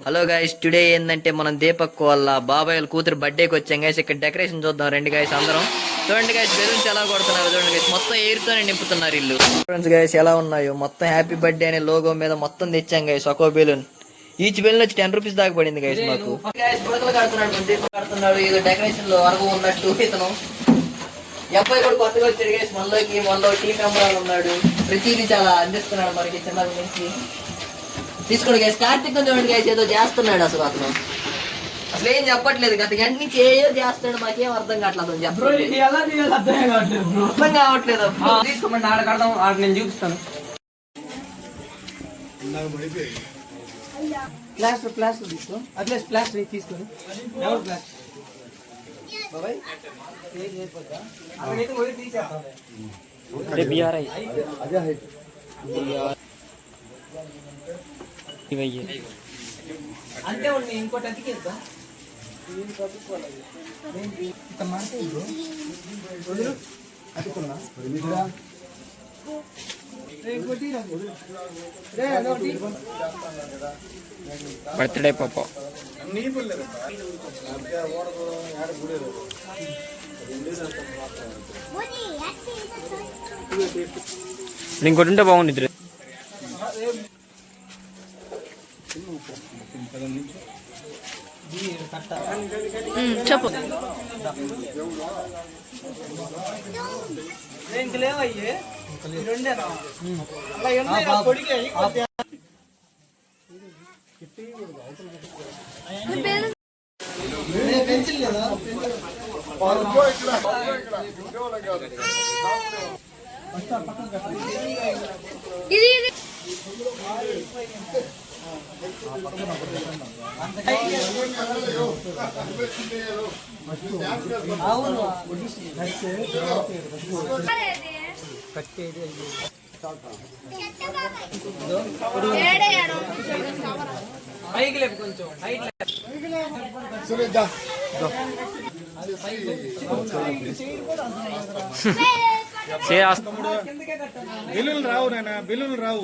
Hello guys, today ఏంటంటే మనం దీపక్ వాళ్ళ బాబాయ్ వాళ్ళ కూతురు బర్త్డేకి వచ్చాం గైస్. ఇక్కడ డెకరేషన్ చూద్దాం రండి గైస్ అందరం. చూడండి గైస్, బెలూన్స్ ఎలా కొడుతున్నారు చూడండి గైస్. మొత్తం ఎయిర్తోనే నింపుతున్నారు ఇల్లు. ఫ్రెండ్స్ గైస్ ఎలా ఉన్నాయో, మొత్తం హ్యాపీ బర్త్డే అనే లోగో మీద మొత్తం తెచ్చాం గైస్. ఒక్కో బెలూన్, ఈచ్ బెలూన్ వచ్చి 10 రూపీస్ దాకా పడింది గైస్ మాకు. బుడకలు కడుతున్నాడు, దీపక్ కడుతున్నాడు. ఏదో డెకరేషన్ లో అరగ ఉన్నట్టు ఇతను అబ్బాయి కూడా కొత్తగా వచ్చాడు గైస్. మనలో టీం మెంబర్ ఉన్నాడు. ప్రతిదీ చాలా అందిస్తున్నాడు మనకి చిన్నది నుంచి. తీసుకోండి గైస్. కార్తీక్ చూడండి గైస్, ఏదో చేస్తున్నాడు. అసలు ఏం చెప్పట్లేదు. గత గంట నుంచి ఏదో చేస్తున్నాడు, మాకేం అర్థం కావట్లేదు. అర్థం కావట్లేదు. తీసుకోమండి, ఆడ కడదాం. ఆడ నేను చూపిస్తాను. ప్లాస్టర్ తీసుకో. అట్లే ప్లాస్టర్ తీసుకొని ఎవరు ప్లాస్టర్ బాబాయ్ అంటే ఇంకోటి అతికేద్దా బర్త్డే పాప ఇంకోటి ఉంటే బాగుంది. చెప్పు లేవయ్యే పెన్సిల్ లేదా పైకి లేపు కొంచెం బిల్లులు రావు నాన్న, బిల్లులు రావు.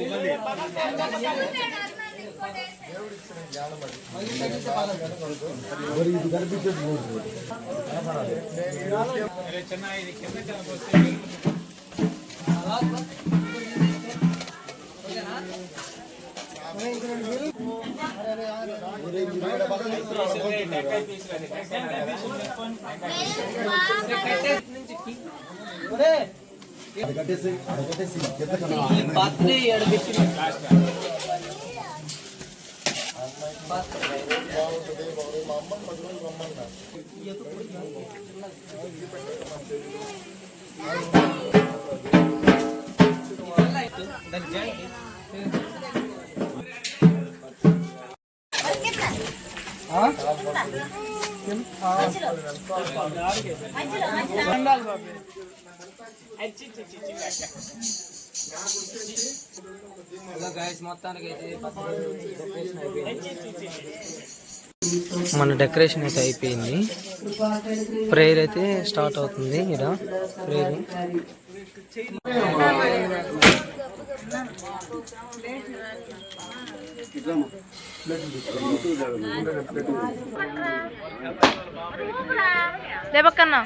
మన డెకరేషన్ అయితే అయిపోయింది. ప్రేయర్ అయితే స్టార్ట్ అవుతుంది. ఇక్కడ ప్రేయర్ లేపక్కన్నా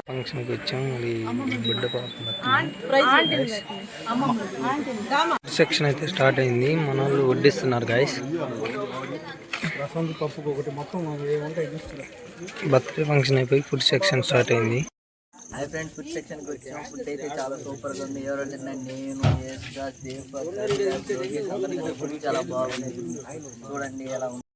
ఫంక్షన్కి వచ్చాం. అది బిడ్డ సెక్షన్ అయితే స్టార్ట్ అయింది. మన వాళ్ళు వడ్డిస్తున్నారు గాయస్. బర్త్డే ఫంక్షన్ అయిపోయి ఫుడ్ సెక్షన్ స్టార్ట్ అయింది. హాయ్ ఫ్రెండ్స్, ఫుడ్ సెక్షన్కి వచ్చాం. ఫుడ్ అయితే చాలా సూపర్గా ఉంది. ఎవరంటే నేను దీపక్, ఫుడ్ చాలా బాగుంది. చూడండి ఎలా ఉంది.